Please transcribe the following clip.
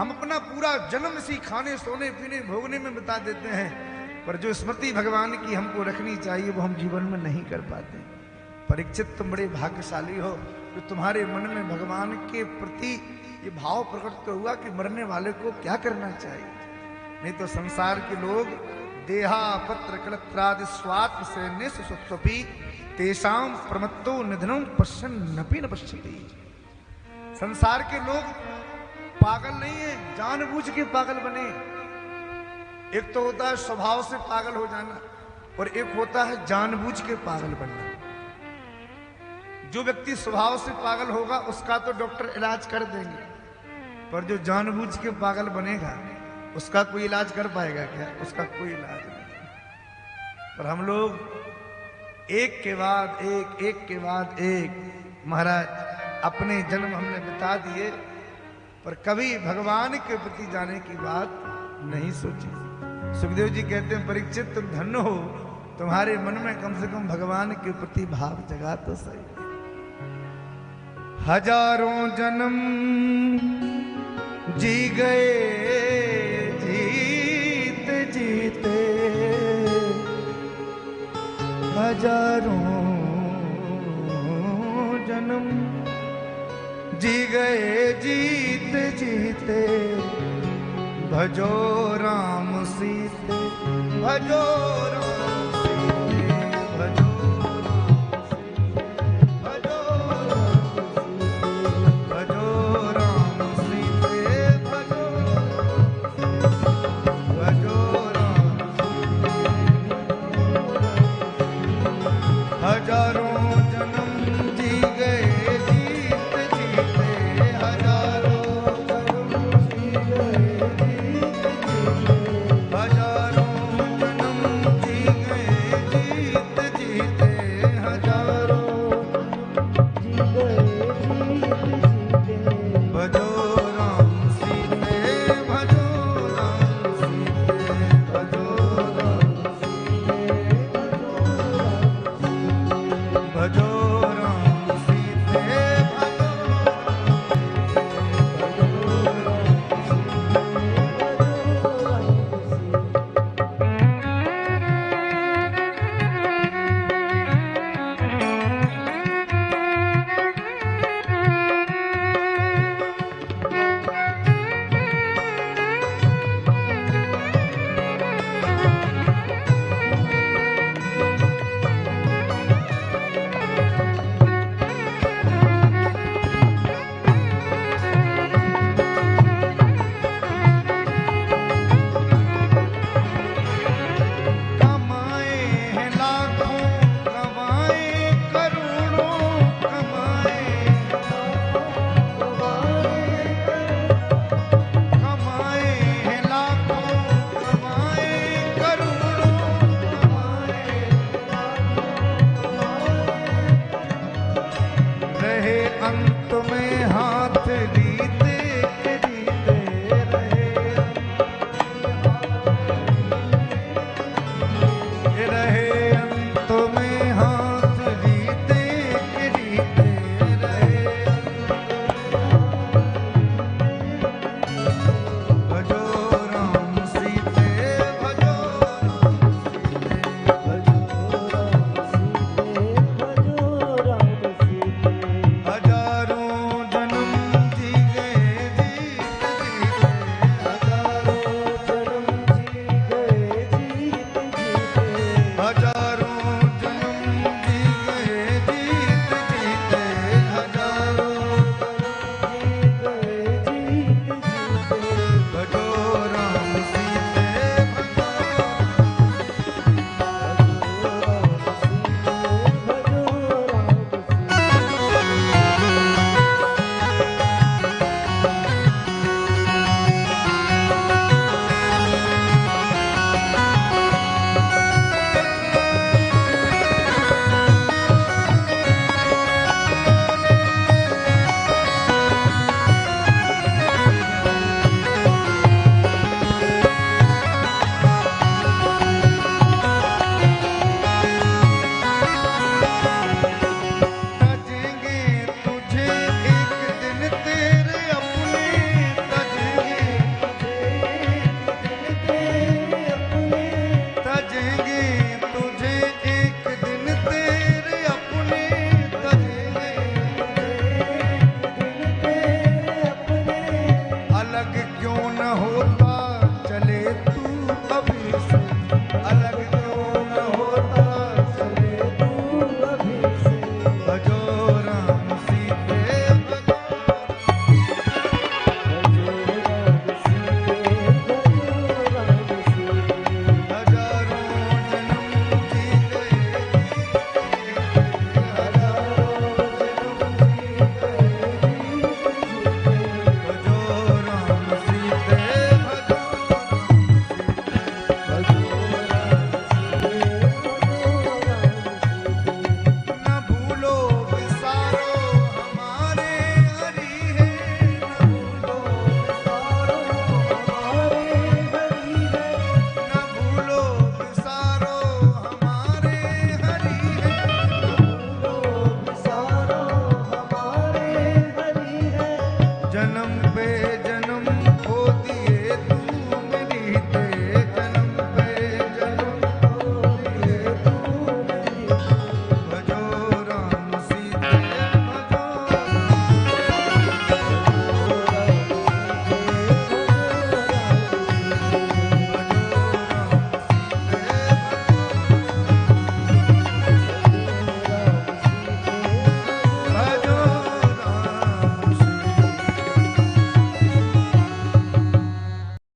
हम अपना पूरा जन्म इसी खाने सोने पीने भोगने में बिता देते हैं, पर जो स्मृति भगवान की हमको रखनी चाहिए वो हम जीवन में नहीं कर पाते। परीक्षित तुम बड़े भाग्यशाली हो जो तुम्हारे मन में भगवान के प्रति ये भाव प्रकट तो हुआ कि मरने वाले को क्या करना चाहिए। नहीं तो संसार के लोग देहा पत्र कलत्रादि स्वात्म से निस्वपी तेषाम प्रमत्तो निधनम पश्यन नपी न पश्यति। संसार के लोग पागल नहीं है, जानबूझ के पागल बने। एक तो होता है स्वभाव से पागल हो जाना और एक होता है जानबूझ के पागल बनना। जो व्यक्ति स्वभाव से पागल होगा उसका तो डॉक्टर इलाज कर देंगे, पर जो जानबूझ के पागल बनेगा उसका कोई इलाज कर पाएगा क्या? उसका कोई इलाज नहीं। पर हम लोग एक के बाद एक महाराज अपने जन्म हमने बिता दिए, पर कभी भगवान के प्रति जाने की बात नहीं सोची। सुखदेव जी कहते हैं परीक्षित तुम धन्य हो, तुम्हारे मन में कम से कम भगवान के प्रति भाव जगा तो सही। हजारों जन्म जी गए जीते जीते, हजारों जन्म जी गए जीते जीते, भजो राम सीते भजो राम